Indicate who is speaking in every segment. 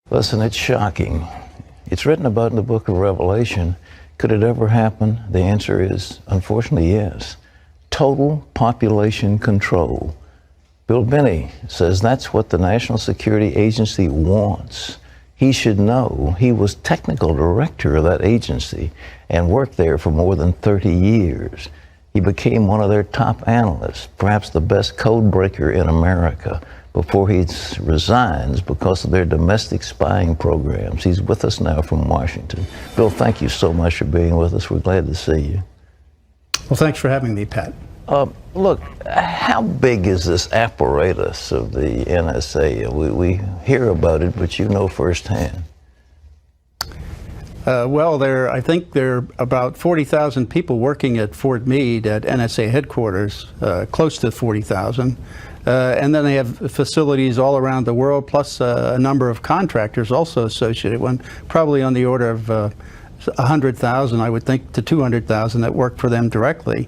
Speaker 1: Listen, it's shocking. It's written about in the book of Revelation. Could it ever happen? The answer is, unfortunately, yes. Total population control. Bill Binney says that's what the National Security Agency wants. He should know. He was technical director of that agency and worked there for more than 30 years. He became one of their top analysts, perhaps the best code breaker in America, before he resigns because of their domestic spying programs. He's with us now from Washington. Bill, thank you so much for being with us. We're glad to see you.
Speaker 2: Well, thanks for having me, Pat.
Speaker 1: Look, how big is this apparatus of the NSA? We hear about it, but you know firsthand.
Speaker 2: Well, I think there are about 40,000 people working at Fort Meade at NSA headquarters, close to 40,000. And then they have facilities all around the world, plus a number of contractors also associated, probably on the order of 100,000, I would think, to 200,000 that work for them directly.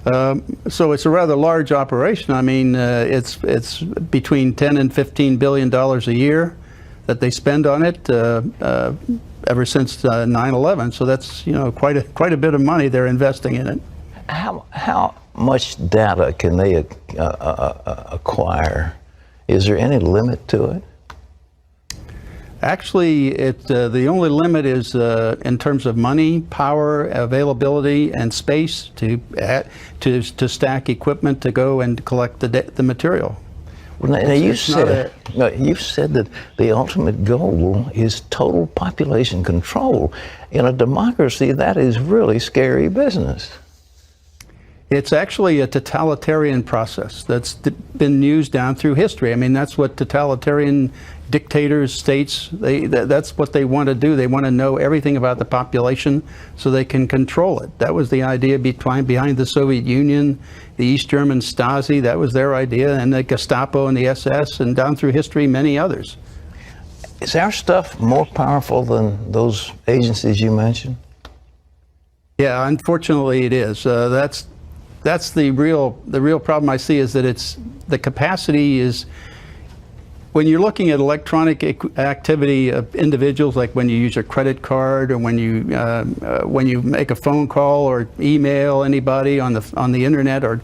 Speaker 2: So it's a rather large operation. I mean, it's between $10 and $15 billion a year that they spend on it ever since 9/11. So that's quite a bit of money they're investing in it.
Speaker 1: How much data can they acquire? Is there any limit to it?
Speaker 2: Actually, the only limit is in terms of money, power, availability, and space to stack equipment to go and collect the material.
Speaker 1: Well, now you've said that the ultimate goal is total population control. In a democracy, that is really scary business.
Speaker 2: It's actually a totalitarian process that's been used down through history. I mean, that's what totalitarian dictators, states, that's what they want to do. They want to know everything about the population so they can control it. That was the idea behind the Soviet Union, the East German Stasi, that was their idea, and the Gestapo and the SS, and down through history, many others.
Speaker 1: Is our stuff more powerful than those agencies you mentioned?
Speaker 2: Yeah, unfortunately it is. That's the real problem I see, is that the capacity is, when you're looking at electronic activity of individuals, like when you use your credit card, or when you make a phone call or email anybody on the internet, or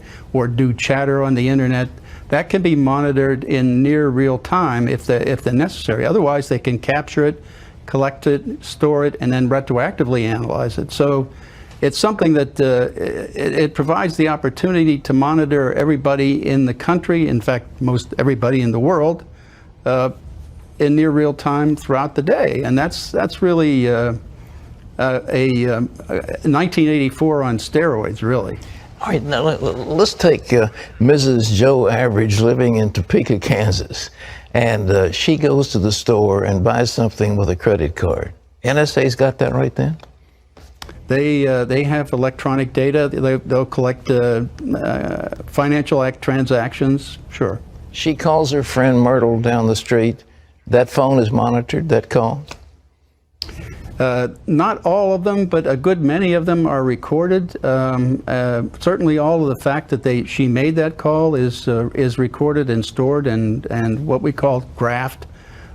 Speaker 2: do chatter on the internet, that can be monitored in near real time if they're necessary. Otherwise, they can capture it, collect it, store it, and then retroactively analyze it. So it's something that it provides the opportunity to monitor everybody in the country, in fact, most everybody in the world, in near real time throughout the day. And that's really a 1984 on steroids, really.
Speaker 1: All right, now let's take Mrs. Joe Average living in Topeka, Kansas, and she goes to the store and buys something with a credit card. NSA's got that right then?
Speaker 2: They have electronic data. They'll collect financial transactions, sure.
Speaker 1: She calls her friend Myrtle down the street. That phone is monitored, that call?
Speaker 2: Not all of them, but a good many of them are recorded. Certainly all of the fact that she made that call is recorded and stored, and what we call graphed,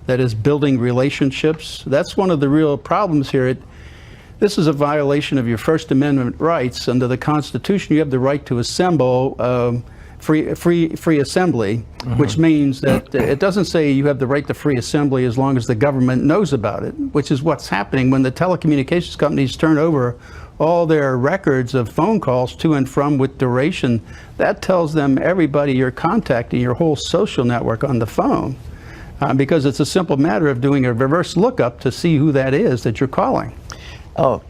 Speaker 2: that is building relationships. That's one of the real problems here. This is a violation of your First Amendment rights. Under the Constitution, you have the right to assemble, free assembly, which means that it doesn't say you have the right to free assembly as long as the government knows about it, which is what's happening when the telecommunications companies turn over all their records of phone calls to and from with duration. That tells them everybody you're contacting, your whole social network on the phone, because it's a simple matter of doing a reverse lookup to see who that is that you're calling.
Speaker 1: Oh,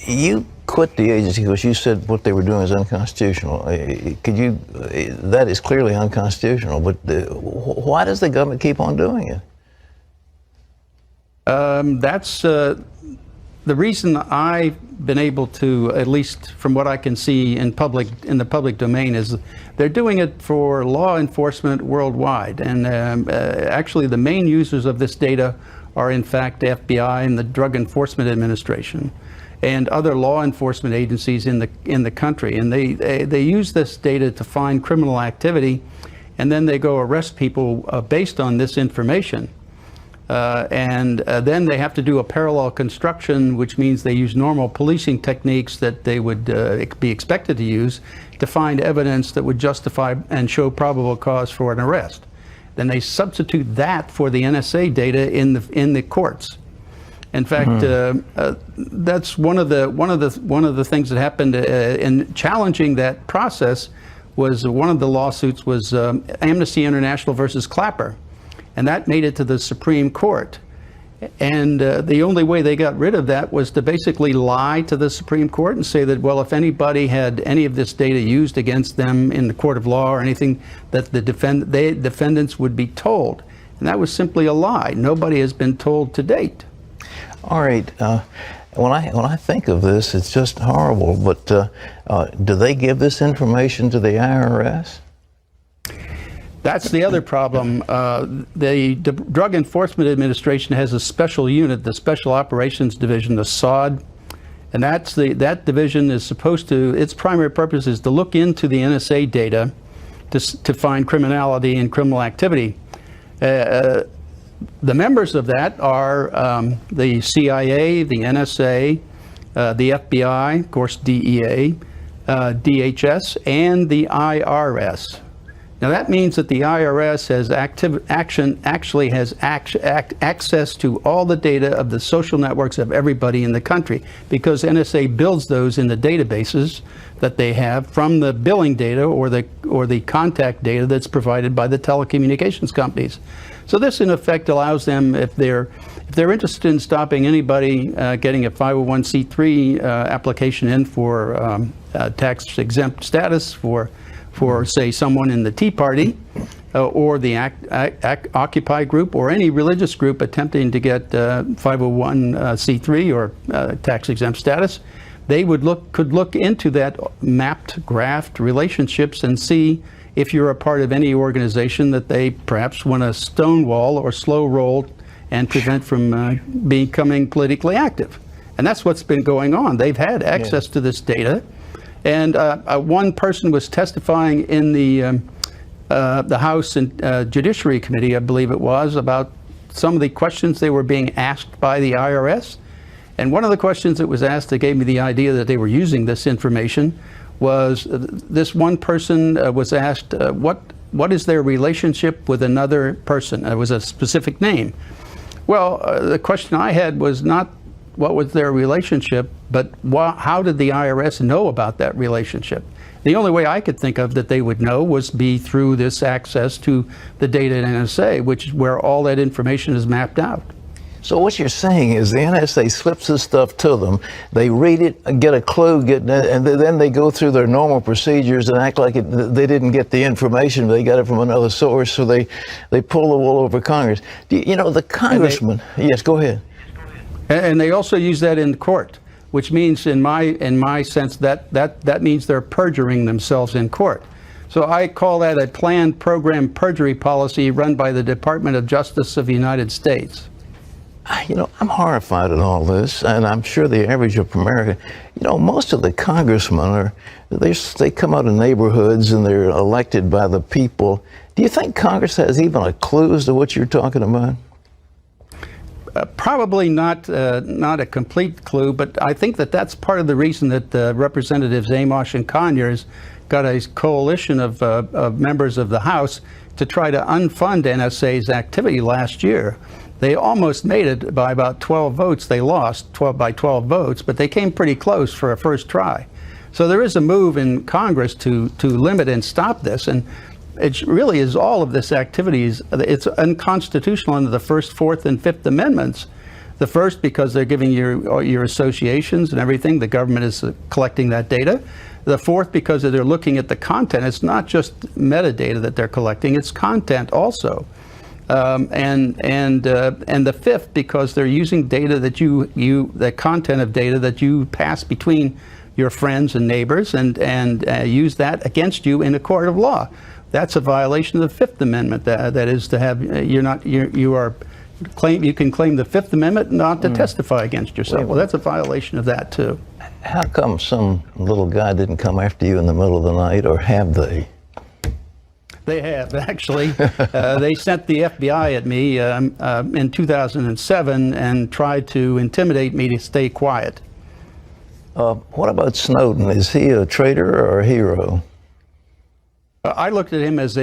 Speaker 1: you quit the agency because you said what they were doing is unconstitutional. That is clearly unconstitutional, but why does the government keep on doing it?
Speaker 2: That's the reason I've been able to, at least from what I can see in the public domain, is they're doing it for law enforcement worldwide. And actually the main users of this data are in fact FBI and the Drug Enforcement Administration and other law enforcement agencies in the country. And they use this data to find criminal activity, and then they go arrest people based on this information. Then they have to do a parallel construction, which means they use normal policing techniques that they would be expected to use to find evidence that would justify and show probable cause for an arrest. Then they substitute that for the NSA data in the courts. In fact, that's one of the things that happened in challenging that process. Was one of the lawsuits was Amnesty International versus Clapper, and that made it to the Supreme Court. And the only way they got rid of that was to basically lie to the Supreme Court and say that, well, if anybody had any of this data used against them in the court of law or anything, that the defendants would be told. And that was simply a lie. Nobody has been told to date.
Speaker 1: All right. When I think of this, it's just horrible. But do they give this information to the IRS?
Speaker 2: That's the other problem. The Drug Enforcement Administration has a special unit, the Special Operations Division, the SOD, and that division is supposed to, its primary purpose is to look into the NSA data to find criminality and criminal activity. The members of that are the CIA, the NSA, the FBI, of course DEA, DHS, and the IRS. Now that means that the IRS has actually has access to all the data of the social networks of everybody in the country, because NSA builds those in the databases that they have from the billing data or the contact data that's provided by the telecommunications companies. So this in effect allows them, if they're interested in stopping anybody getting a 501c3 application in for tax exempt status for say someone in the Tea Party or the Occupy group or any religious group attempting to get 501c3 or tax exempt status, they could look into that mapped, graphed relationships and see if you're a part of any organization that they perhaps want to stonewall or slow roll and prevent from becoming politically active. And that's what's been going on. They've had access to this data. And one person was testifying in the House and Judiciary Committee, I believe it was, about some of the questions they were being asked by the IRS. And one of the questions that was asked that gave me the idea that they were using this information was this one person was asked, what is their relationship with another person? It was a specific name. Well, the question I had was not what was their relationship, but how did the IRS know about that relationship? The only way I could think of that they would know was be through this access to the data in NSA, which is where all that information is mapped out.
Speaker 1: So what you're saying is the NSA slips this stuff to them, they read it, get a clue, and then they go through their normal procedures and act like they didn't get the information, they got it from another source, so they pull the wool over Congress. You know, the congressman, yes, go ahead.
Speaker 2: And they also use that in court, which means in my sense that means they're perjuring themselves in court. So I call that a planned program perjury policy run by the Department of Justice of the United States.
Speaker 1: You know, I'm horrified at all this, and I'm sure the average of America, you know, most of the congressmen they come out of neighborhoods and they're elected by the people. Do you think Congress has even a clue as to what you're talking about?
Speaker 2: Probably not a complete clue, but I think that's part of the reason that Representatives Amos and Conyers got a coalition of members of the House to try to unfund NSA's activity last year. They almost made it by about 12 votes. They lost by 12 votes, but they came pretty close for a first try. So there is a move in Congress to limit and stop this, and it really is all of this activities. It's unconstitutional under the First, Fourth, and Fifth Amendments. The first, because they're giving your associations and everything, the government is collecting that data. The fourth, because they're looking at the content. It's not just metadata that they're collecting, it's content also. And the fifth, because they're using data that the content of data that you pass between your friends and neighbors and use that against you in a court of law. That's a violation of the Fifth Amendment. That is to have you can claim the Fifth Amendment not to testify against yourself. Well, that's a violation of that too.
Speaker 1: How come some little guy didn't come after you in the middle of the night, or have they?
Speaker 2: They have, actually. They sent the FBI at me in 2007 and tried to intimidate me to stay quiet.
Speaker 1: What about Snowden? Is he a traitor or a hero?
Speaker 2: I looked at him as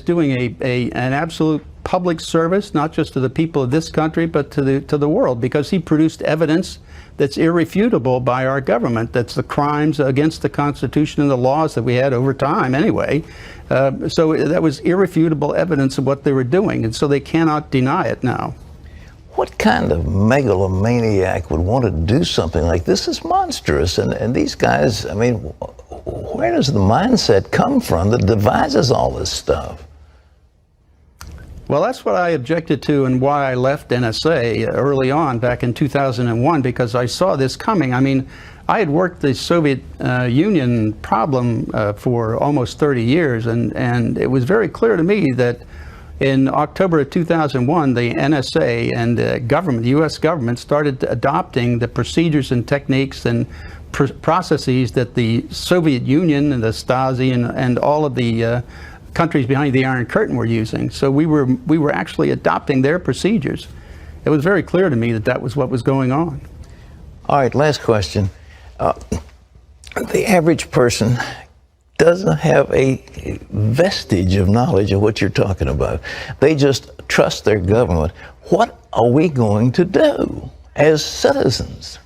Speaker 2: doing an absolute public service, not just to the people of this country, but to the world, because he produced evidence that's irrefutable by our government. That's the crimes against the Constitution and the laws that we had over time anyway. So that was irrefutable evidence of what they were doing, and so they cannot deny it now.
Speaker 1: What kind of megalomaniac would want to do something like this? Is monstrous. And these guys, I mean, where does the mindset come from that devises all this stuff?
Speaker 2: Well, that's what I objected to and why I left NSA early on back in 2001, because I saw this coming. I mean, I had worked the Soviet Union problem for almost 30 years, and it was very clear to me that in October of 2001, the NSA and the U.S. government started adopting the procedures and techniques and processes that the Soviet Union and the Stasi and all of the countries behind the Iron Curtain were using. So we were actually adopting their procedures. It was very clear to me that that was what was going on.
Speaker 1: All right, last question. The average person doesn't have a vestige of knowledge of what you're talking about. They just trust their government. What are we going to do as citizens?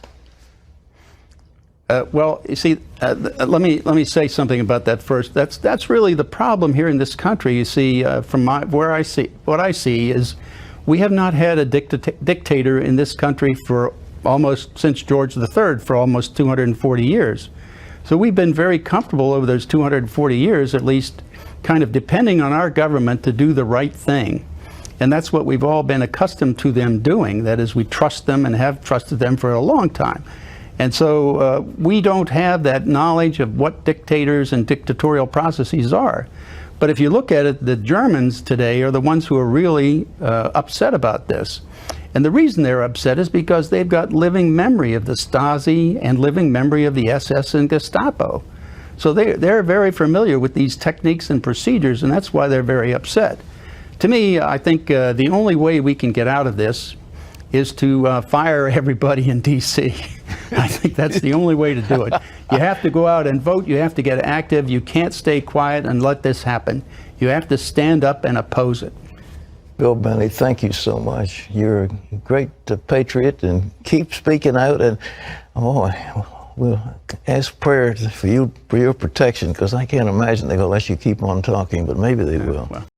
Speaker 2: Well, you see, let me say something about that first. That's really the problem here in this country. You see, from what I see is we have not had a dictator in this country for almost since George III, for almost 240 years. So we've been very comfortable over those 240 years, at least, kind of depending on our government to do the right thing. And that's what we've all been accustomed to them doing. That is, we trust them and have trusted them for a long time. And so we don't have that knowledge of what dictators and dictatorial processes are. But if you look at it, the Germans today are the ones who are really upset about this. And the reason they're upset is because they've got living memory of the Stasi and living memory of the SS and Gestapo. So they're very familiar with these techniques and procedures, and that's why they're very upset. To me, I think the only way we can get out of this is to fire everybody in D.C. I think that's the only way to do it. You have to go out and vote. You have to get active. You can't stay quiet and let this happen. You have to stand up and oppose it.
Speaker 1: Bill Binney, thank you so much. You're a great patriot, and keep speaking out. And we'll ask prayers for your protection, because I can't imagine they're going to let you keep on talking, but maybe they will. Well.